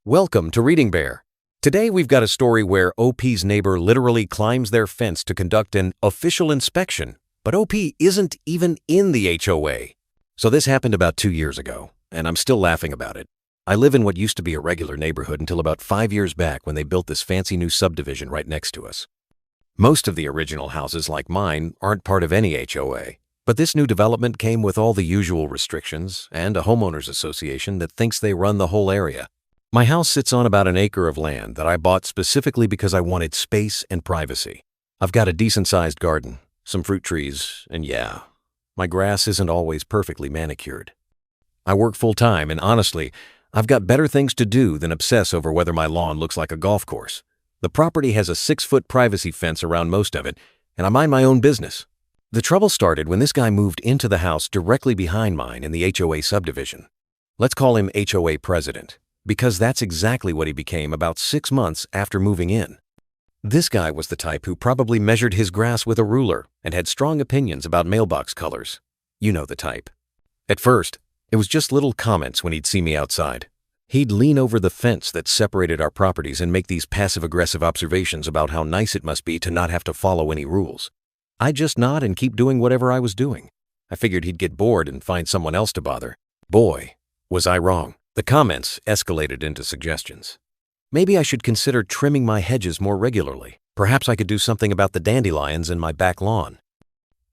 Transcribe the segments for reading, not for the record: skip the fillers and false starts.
Welcome to Reading Bear. Today we've got a story where OP's neighbor literally climbs their fence to conduct an official inspection, but OP isn't even in the HOA. So this happened about 2 years ago, and I'm still laughing about it. I live in what used to be a regular neighborhood until about 5 years back when they built this fancy new subdivision right next to us. Most of the original houses like mine aren't part of any HOA, but this new development came with all the usual restrictions and a homeowners association that thinks they run the whole area. My house sits on about an acre of land that I bought specifically because I wanted space and privacy. I've got a decent-sized garden, some fruit trees, and yeah, my grass isn't always perfectly manicured. I work full-time, and honestly, I've got better things to do than obsess over whether my lawn looks like a golf course. The property has a 6-foot privacy fence around most of it, and I mind my own business. The trouble started when this guy moved into the house directly behind mine in the HOA subdivision. Let's call him HOA president, because that's exactly what he became about 6 months after moving in. This guy was the type who probably measured his grass with a ruler and had strong opinions about mailbox colors. You know the type. At first, it was just little comments when he'd see me outside. He'd lean over the fence that separated our properties and make these passive-aggressive observations about how nice it must be to not have to follow any rules. I'd just nod and keep doing whatever I was doing. I figured he'd get bored and find someone else to bother. Boy, was I wrong. The comments escalated into suggestions. Maybe I should consider trimming my hedges more regularly. Perhaps I could do something about the dandelions in my back lawn.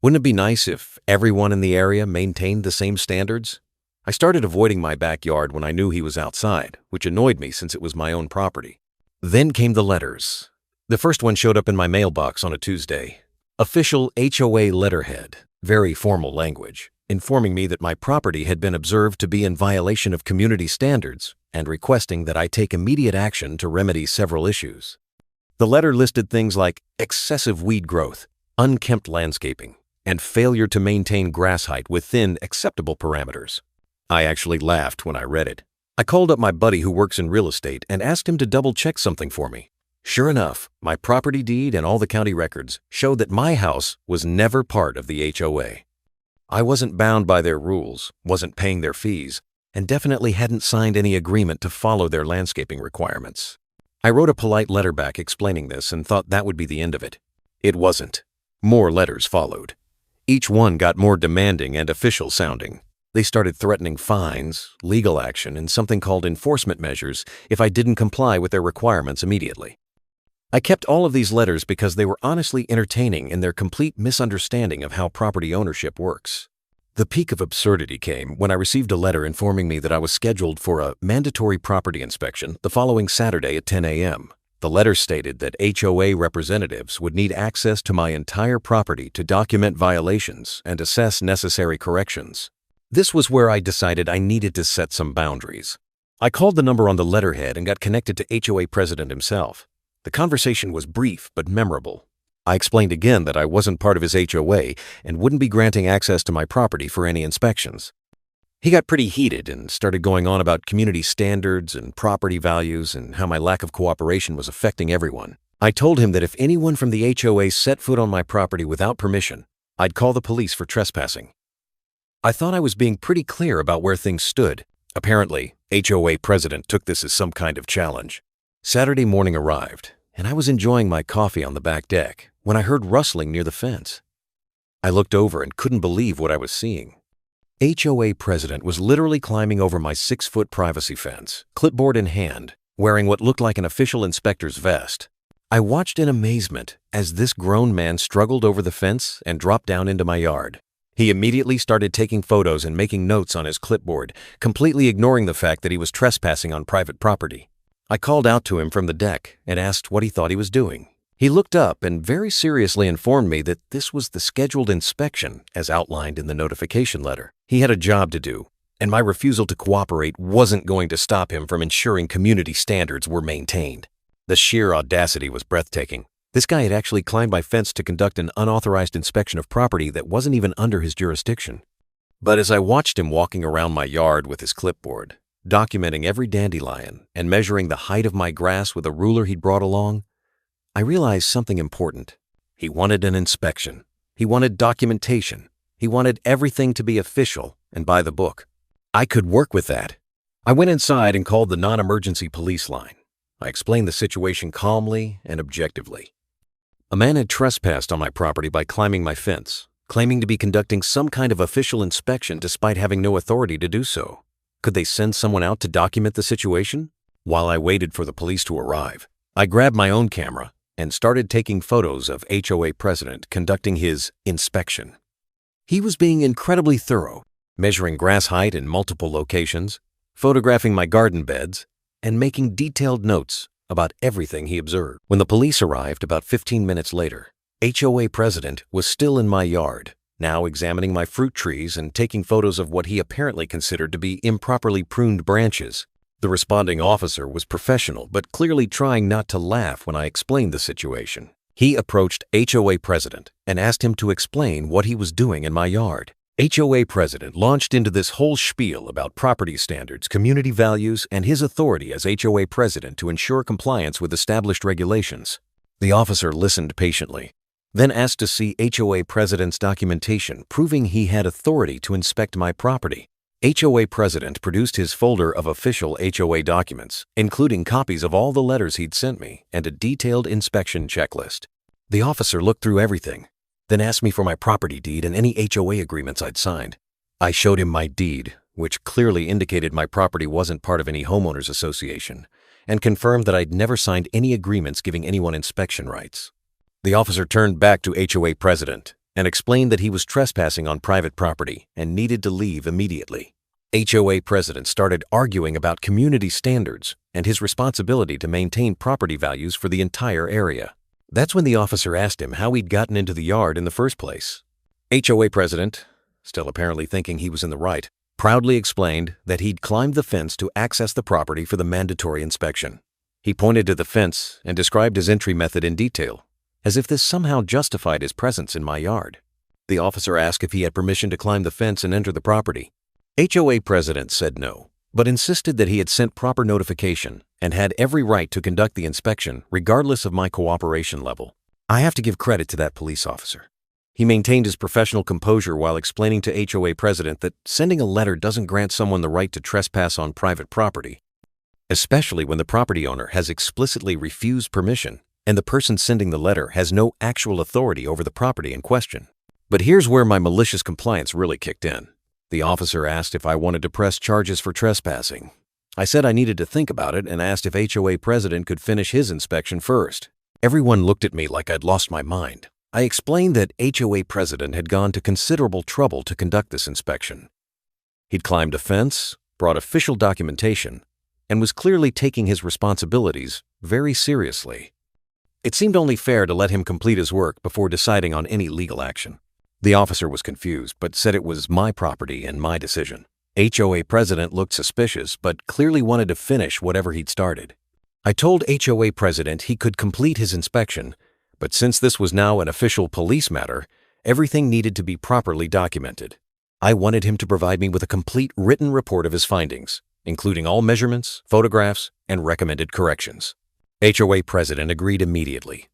Wouldn't it be nice if everyone in the area maintained the same standards? I started avoiding my backyard when I knew he was outside, which annoyed me since it was my own property. Then came the letters. The first one showed up in my mailbox on a Tuesday. Official HOA letterhead, very formal language, informing me that my property had been observed to be in violation of community standards and requesting that I take immediate action to remedy several issues. The letter listed things like excessive weed growth, unkempt landscaping, and failure to maintain grass height within acceptable parameters. I actually laughed when I read it. I called up my buddy who works in real estate and asked him to double-check something for me. Sure enough, my property deed and all the county records showed that my house was never part of the HOA. I wasn't bound by their rules, wasn't paying their fees, and definitely hadn't signed any agreement to follow their landscaping requirements. I wrote a polite letter back explaining this and thought that would be the end of it. It wasn't. More letters followed. Each one got more demanding and official sounding. They started threatening fines, legal action, and something called enforcement measures if I didn't comply with their requirements immediately. I kept all of these letters because they were honestly entertaining in their complete misunderstanding of how property ownership works. The peak of absurdity came when I received a letter informing me that I was scheduled for a mandatory property inspection the following Saturday at 10 a.m. The letter stated that HOA representatives would need access to my entire property to document violations and assess necessary corrections. This was where I decided I needed to set some boundaries. I called the number on the letterhead and got connected to HOA president himself. The conversation was brief but memorable. I explained again that I wasn't part of his HOA and wouldn't be granting access to my property for any inspections. He got pretty heated and started going on about community standards and property values and how my lack of cooperation was affecting everyone. I told him that if anyone from the HOA set foot on my property without permission, I'd call the police for trespassing. I thought I was being pretty clear about where things stood. Apparently, HOA president took this as some kind of challenge. Saturday morning arrived, and I was enjoying my coffee on the back deck when I heard rustling near the fence. I looked over and couldn't believe what I was seeing. HOA president was literally climbing over my 6-foot privacy fence, clipboard in hand, wearing what looked like an official inspector's vest. I watched in amazement as this grown man struggled over the fence and dropped down into my yard. He immediately started taking photos and making notes on his clipboard, completely ignoring the fact that he was trespassing on private property. I called out to him from the deck and asked what he thought he was doing. He looked up and very seriously informed me that this was the scheduled inspection as outlined in the notification letter. He had a job to do, and my refusal to cooperate wasn't going to stop him from ensuring community standards were maintained. The sheer audacity was breathtaking. This guy had actually climbed my fence to conduct an unauthorized inspection of property that wasn't even under his jurisdiction. But as I watched him walking around my yard with his clipboard, documenting every dandelion and measuring the height of my grass with a ruler he'd brought along, I realized something important. He wanted an inspection. He wanted documentation. He wanted everything to be official and by the book. I could work with that. I went inside and called the non-emergency police line. I explained the situation calmly and objectively. A man had trespassed on my property by climbing my fence, claiming to be conducting some kind of official inspection despite having no authority to do so. Could they send someone out to document the situation? While I waited for the police to arrive, I grabbed my own camera and started taking photos of HOA president conducting his inspection. He was being incredibly thorough, measuring grass height in multiple locations, photographing my garden beds, and making detailed notes about everything he observed. When the police arrived about 15 minutes later, HOA president was still in my yard, now examining my fruit trees and taking photos of what he apparently considered to be improperly pruned branches. The responding officer was professional, but clearly trying not to laugh when I explained the situation. He approached HOA president and asked him to explain what he was doing in my yard. HOA president launched into this whole spiel about property standards, community values, and his authority as HOA president to ensure compliance with established regulations. The officer listened patiently, then asked to see HOA president's documentation proving he had authority to inspect my property. HOA president produced his folder of official HOA documents, including copies of all the letters he'd sent me and a detailed inspection checklist. The officer looked through everything, then asked me for my property deed and any HOA agreements I'd signed. I showed him my deed, which clearly indicated my property wasn't part of any homeowners association, and confirmed that I'd never signed any agreements giving anyone inspection rights. The officer turned back to HOA president and explained that he was trespassing on private property and needed to leave immediately. HOA president started arguing about community standards and his responsibility to maintain property values for the entire area. That's when the officer asked him how he'd gotten into the yard in the first place. HOA president, still apparently thinking he was in the right, proudly explained that he'd climbed the fence to access the property for the mandatory inspection. He pointed to the fence and described his entry method in detail, as if this somehow justified his presence in my yard. The officer asked if he had permission to climb the fence and enter the property. HOA president said no, but insisted that he had sent proper notification and had every right to conduct the inspection regardless of my cooperation level. I have to give credit to that police officer. He maintained his professional composure while explaining to HOA president that sending a letter doesn't grant someone the right to trespass on private property, especially when the property owner has explicitly refused permission and the person sending the letter has no actual authority over the property in question. But here's where my malicious compliance really kicked in. The officer asked if I wanted to press charges for trespassing. I said I needed to think about it and asked if HOA president could finish his inspection first. Everyone looked at me like I'd lost my mind. I explained that HOA president had gone to considerable trouble to conduct this inspection. He'd climbed a fence, brought official documentation, and was clearly taking his responsibilities very seriously. It seemed only fair to let him complete his work before deciding on any legal action. The officer was confused, but said it was my property and my decision. HOA president looked suspicious, but clearly wanted to finish whatever he'd started. I told HOA president he could complete his inspection, but since this was now an official police matter, everything needed to be properly documented. I wanted him to provide me with a complete written report of his findings, including all measurements, photographs, and recommended corrections. HOA president agreed immediately.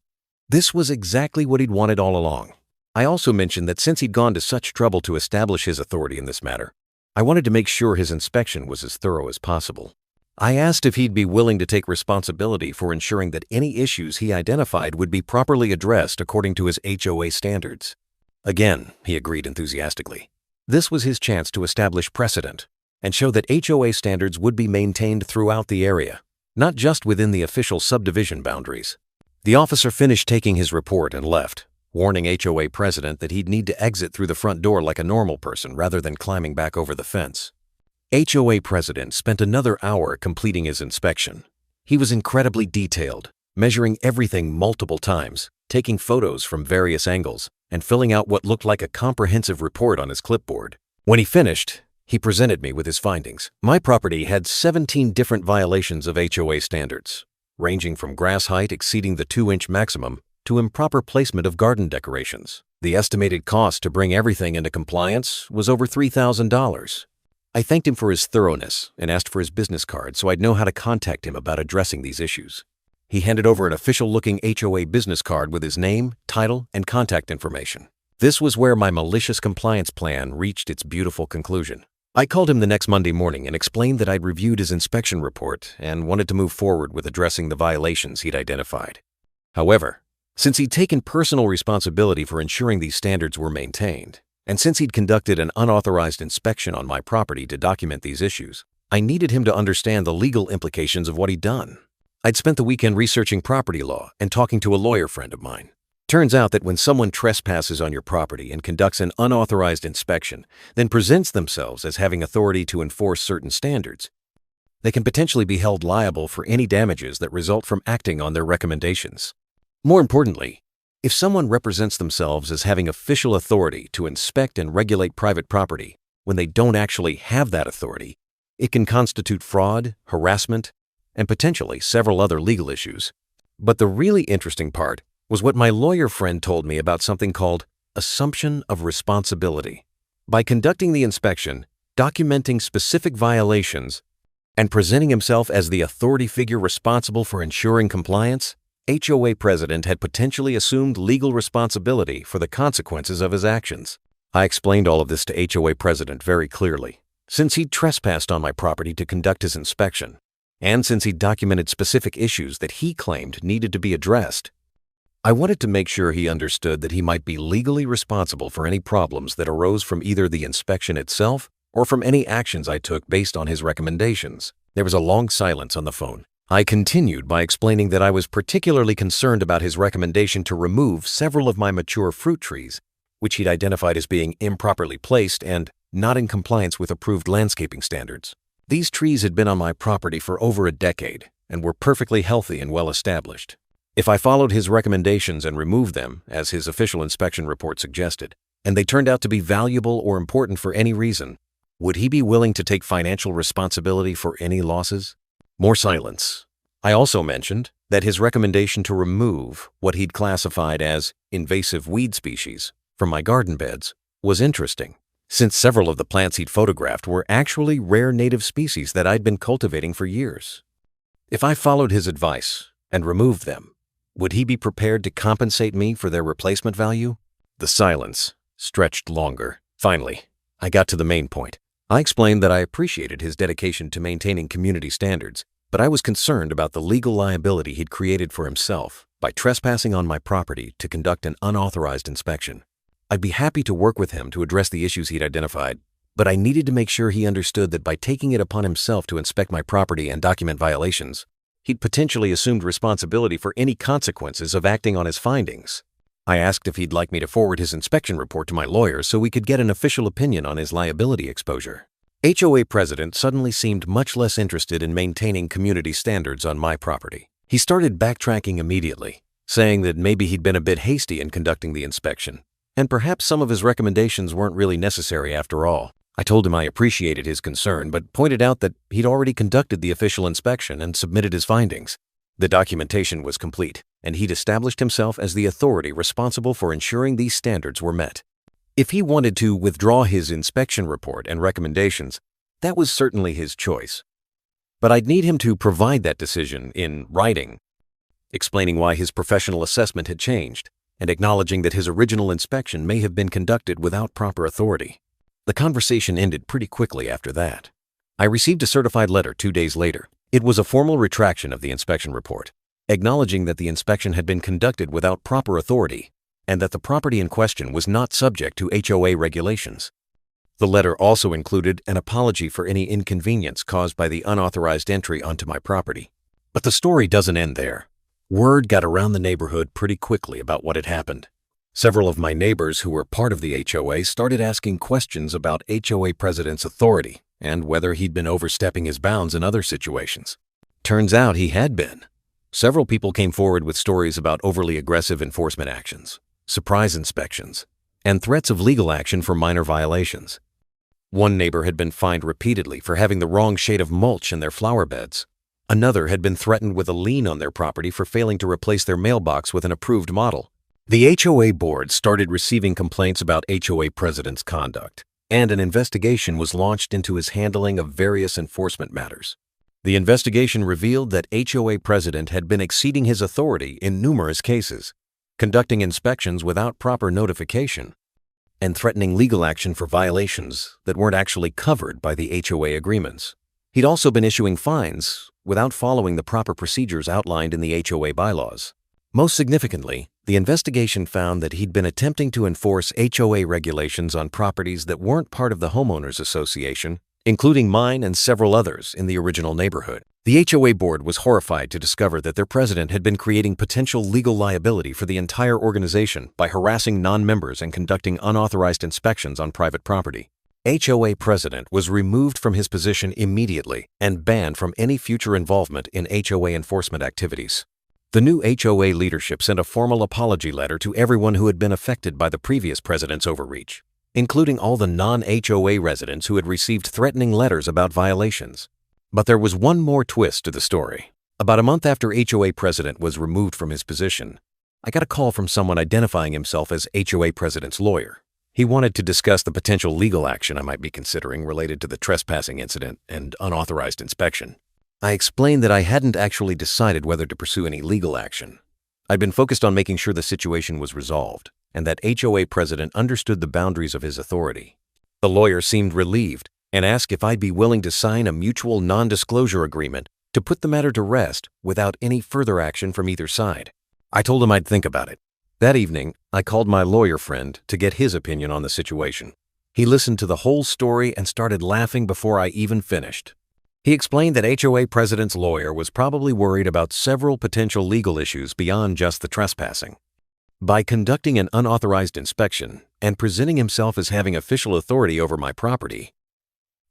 This was exactly what he'd wanted all along. I also mentioned that since he'd gone to such trouble to establish his authority in this matter, I wanted to make sure his inspection was as thorough as possible. I asked if he'd be willing to take responsibility for ensuring that any issues he identified would be properly addressed according to his HOA standards. Again, he agreed enthusiastically. This was his chance to establish precedent and show that HOA standards would be maintained throughout the area, not just within the official subdivision boundaries. The officer finished taking his report and left, warning HOA president that he'd need to exit through the front door like a normal person rather than climbing back over the fence. HOA president spent another hour completing his inspection. He was incredibly detailed, measuring everything multiple times, taking photos from various angles, and filling out what looked like a comprehensive report on his clipboard. When he finished, he presented me with his findings. My property had 17 different violations of HOA standards, ranging from grass height exceeding the 2-inch maximum to improper placement of garden decorations. The estimated cost to bring everything into compliance was over $3,000. I thanked him for his thoroughness and asked for his business card so I'd know how to contact him about addressing these issues. He handed over an official-looking HOA business card with his name, title, and contact information. This was where my malicious compliance plan reached its beautiful conclusion. I called him the next Monday morning and explained that I'd reviewed his inspection report and wanted to move forward with addressing the violations he'd identified. However, since he'd taken personal responsibility for ensuring these standards were maintained, and since he'd conducted an unauthorized inspection on my property to document these issues, I needed him to understand the legal implications of what he'd done. I'd spent the weekend researching property law and talking to a lawyer friend of mine. Turns out that when someone trespasses on your property and conducts an unauthorized inspection, then presents themselves as having authority to enforce certain standards, they can potentially be held liable for any damages that result from acting on their recommendations. More importantly, if someone represents themselves as having official authority to inspect and regulate private property when they don't actually have that authority, it can constitute fraud, harassment, and potentially several other legal issues. But the really interesting part was what my lawyer friend told me about something called assumption of responsibility. By conducting the inspection, documenting specific violations, and presenting himself as the authority figure responsible for ensuring compliance, HOA president had potentially assumed legal responsibility for the consequences of his actions. I explained all of this to HOA president very clearly. Since he'd trespassed on my property to conduct his inspection, and since he'd documented specific issues that he claimed needed to be addressed, I wanted to make sure he understood that he might be legally responsible for any problems that arose from either the inspection itself or from any actions I took based on his recommendations. There was a long silence on the phone. I continued by explaining that I was particularly concerned about his recommendation to remove several of my mature fruit trees, which he'd identified as being improperly placed and not in compliance with approved landscaping standards. These trees had been on my property for over a decade and were perfectly healthy and well established. If I followed his recommendations and removed them, as his official inspection report suggested, and they turned out to be valuable or important for any reason, would he be willing to take financial responsibility for any losses? More silence. I also mentioned that his recommendation to remove what he'd classified as invasive weed species from my garden beds was interesting, since several of the plants he'd photographed were actually rare native species that I'd been cultivating for years. If I followed his advice and removed them, would he be prepared to compensate me for their replacement value? The silence stretched longer. Finally, I got to the main point. I explained that I appreciated his dedication to maintaining community standards, but I was concerned about the legal liability he'd created for himself by trespassing on my property to conduct an unauthorized inspection. I'd be happy to work with him to address the issues he'd identified, but I needed to make sure he understood that by taking it upon himself to inspect my property and document violations, he'd potentially assumed responsibility for any consequences of acting on his findings. I asked if he'd like me to forward his inspection report to my lawyer so we could get an official opinion on his liability exposure. HOA president suddenly seemed much less interested in maintaining community standards on my property. He started backtracking immediately, saying that maybe he'd been a bit hasty in conducting the inspection, and perhaps some of his recommendations weren't really necessary after all. I told him I appreciated his concern, but pointed out that he'd already conducted the official inspection and submitted his findings. The documentation was complete, and he'd established himself as the authority responsible for ensuring these standards were met. If he wanted to withdraw his inspection report and recommendations, that was certainly his choice. But I'd need him to provide that decision in writing, explaining why his professional assessment had changed, and acknowledging that his original inspection may have been conducted without proper authority. The conversation ended pretty quickly after that. I received a certified letter 2 days later. It was a formal retraction of the inspection report, acknowledging that the inspection had been conducted without proper authority and that the property in question was not subject to HOA regulations. The letter also included an apology for any inconvenience caused by the unauthorized entry onto my property. But the story doesn't end there. Word got around the neighborhood pretty quickly about what had happened. Several of my neighbors who were part of the HOA started asking questions about HOA president's authority and whether he'd been overstepping his bounds in other situations. Turns out he had been. Several people came forward with stories about overly aggressive enforcement actions, surprise inspections, and threats of legal action for minor violations. One neighbor had been fined repeatedly for having the wrong shade of mulch in their flower beds. Another had been threatened with a lien on their property for failing to replace their mailbox with an approved model. The HOA board started receiving complaints about HOA president's conduct, and an investigation was launched into his handling of various enforcement matters. The investigation revealed that HOA president had been exceeding his authority in numerous cases, conducting inspections without proper notification, and threatening legal action for violations that weren't actually covered by the HOA agreements. He'd also been issuing fines without following the proper procedures outlined in the HOA bylaws. Most significantly, the investigation found that he'd been attempting to enforce HOA regulations on properties that weren't part of the homeowners association, including mine and several others in the original neighborhood. The HOA board was horrified to discover that their president had been creating potential legal liability for the entire organization by harassing non-members and conducting unauthorized inspections on private property. HOA president was removed from his position immediately and banned from any future involvement in HOA enforcement activities. The new HOA leadership sent a formal apology letter to everyone who had been affected by the previous president's overreach, including all the non-HOA residents who had received threatening letters about violations. But there was one more twist to the story. About a month after HOA president was removed from his position, I got a call from someone identifying himself as HOA president's lawyer. He wanted to discuss the potential legal action I might be considering related to the trespassing incident and unauthorized inspection. I explained that I hadn't actually decided whether to pursue any legal action. I'd been focused on making sure the situation was resolved, and that HOA president understood the boundaries of his authority. The lawyer seemed relieved and asked if I'd be willing to sign a mutual non-disclosure agreement to put the matter to rest without any further action from either side. I told him I'd think about it. That evening, I called my lawyer friend to get his opinion on the situation. He listened to the whole story and started laughing before I even finished. He explained that HOA president's lawyer was probably worried about several potential legal issues beyond just the trespassing. By conducting an unauthorized inspection and presenting himself as having official authority over my property,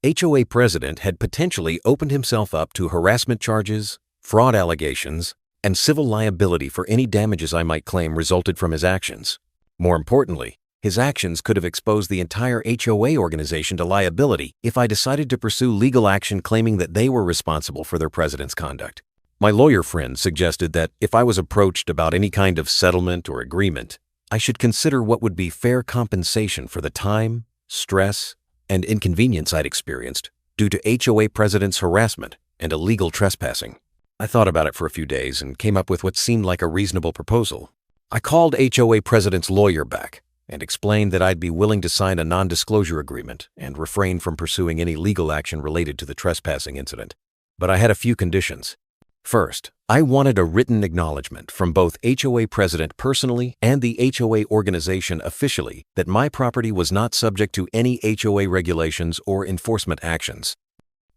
HOA president had potentially opened himself up to harassment charges, fraud allegations, and civil liability for any damages I might claim resulted from his actions. More importantly, his actions could have exposed the entire HOA organization to liability if I decided to pursue legal action claiming that they were responsible for their president's conduct. My lawyer friend suggested that if I was approached about any kind of settlement or agreement, I should consider what would be fair compensation for the time, stress, and inconvenience I'd experienced due to HOA president's harassment and illegal trespassing. I thought about it for a few days and came up with what seemed like a reasonable proposal. I called HOA president's lawyer back and explained that I'd be willing to sign a non-disclosure agreement and refrain from pursuing any legal action related to the trespassing incident. But I had a few conditions. First, I wanted a written acknowledgement from both HOA president personally and the HOA organization officially that my property was not subject to any HOA regulations or enforcement actions,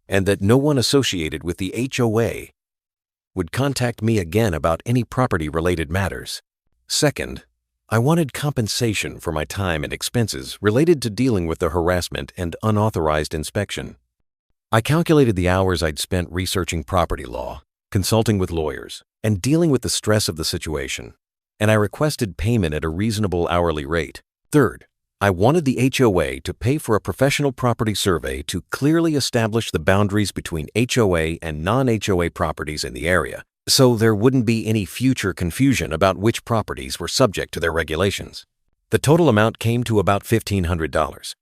and that no one associated with the HOA would contact me again about any property-related matters. Second, I wanted compensation for my time and expenses related to dealing with the harassment and unauthorized inspection. I calculated the hours I'd spent researching property law, consulting with lawyers, and dealing with the stress of the situation, and I requested payment at a reasonable hourly rate. Third, I wanted the HOA to pay for a professional property survey to clearly establish the boundaries between HOA and non-HOA properties in the area, so there wouldn't be any future confusion about which properties were subject to their regulations. The total amount came to about $1,500,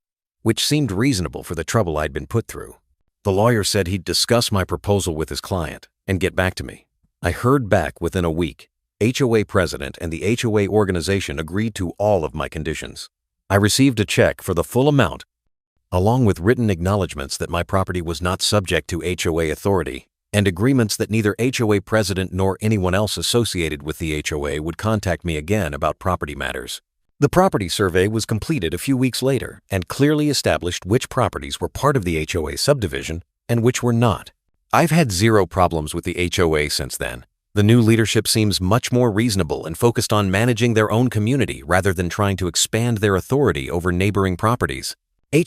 which seemed reasonable for the trouble I'd been put through. The lawyer said he'd discuss my proposal with his client and get back to me. I heard back within a week. HOA president and the HOA organization agreed to all of my conditions. I received a check for the full amount, along with written acknowledgments that my property was not subject to HOA authority, and agreements that neither HOA president nor anyone else associated with the HOA would contact me again about property matters. The property survey was completed a few weeks later and clearly established which properties were part of the HOA subdivision and which were not. I've had zero problems with the HOA since then. The new leadership seems much more reasonable and focused on managing their own community rather than trying to expand their authority over neighboring properties.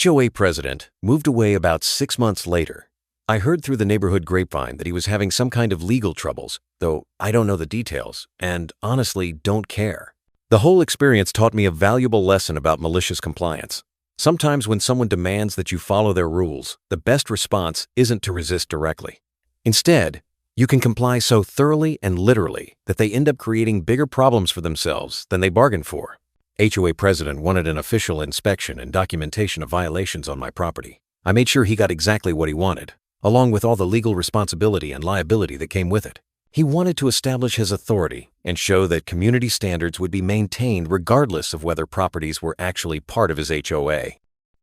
HOA president moved away about 6 months later. I heard through the neighborhood grapevine that he was having some kind of legal troubles, though I don't know the details and honestly don't care. The whole experience taught me a valuable lesson about malicious compliance. Sometimes when someone demands that you follow their rules, the best response isn't to resist directly. Instead, you can comply so thoroughly and literally that they end up creating bigger problems for themselves than they bargained for. HOA president wanted an official inspection and documentation of violations on my property. I made sure he got exactly what he wanted, along with all the legal responsibility and liability that came with it. He wanted to establish his authority and show that community standards would be maintained regardless of whether properties were actually part of his HOA.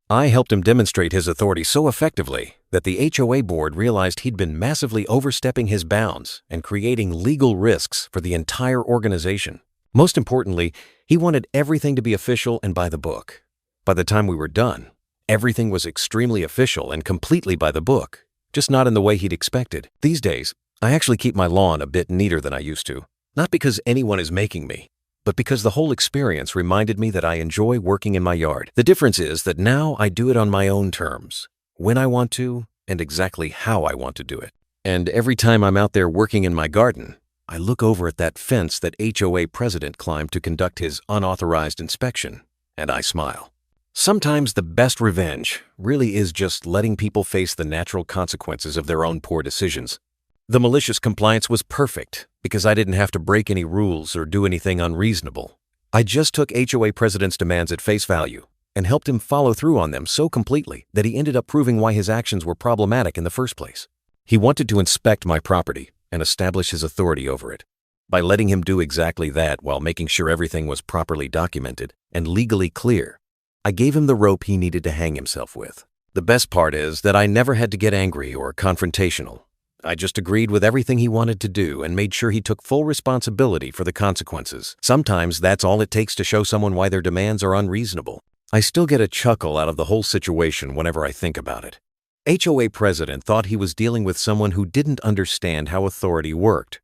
I helped him demonstrate his authority so effectively that the HOA board realized he'd been massively overstepping his bounds and creating legal risks for the entire organization. Most importantly, he wanted everything to be official and by the book. By the time we were done, everything was extremely official and completely by the book, just not in the way he'd expected. These days, I actually keep my lawn a bit neater than I used to, not because anyone is making me, but because the whole experience reminded me that I enjoy working in my yard. The difference is that now I do it on my own terms, when I want to, and exactly how I want to do it. And every time I'm out there working in my garden, I look over at that fence that HOA president climbed to conduct his unauthorized inspection, and I smile. Sometimes the best revenge really is just letting people face the natural consequences of their own poor decisions. The malicious compliance was perfect because I didn't have to break any rules or do anything unreasonable. I just took HOA president's demands at face value and helped him follow through on them so completely that he ended up proving why his actions were problematic in the first place. He wanted to inspect my property and establish his authority over it. By letting him do exactly that while making sure everything was properly documented and legally clear, I gave him the rope he needed to hang himself with. The best part is that I never had to get angry or confrontational. I just agreed with everything he wanted to do and made sure he took full responsibility for the consequences. Sometimes that's all it takes to show someone why their demands are unreasonable. I still get a chuckle out of the whole situation whenever I think about it. HOA president thought he was dealing with someone who didn't understand how authority worked.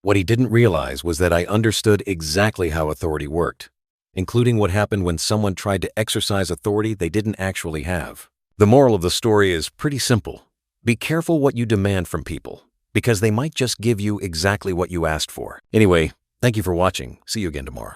What he didn't realize was that I understood exactly how authority worked, including what happened when someone tried to exercise authority they didn't actually have. The moral of the story is pretty simple. Be careful what you demand from people, because they might just give you exactly what you asked for. Anyway, thank you for watching. See you again tomorrow.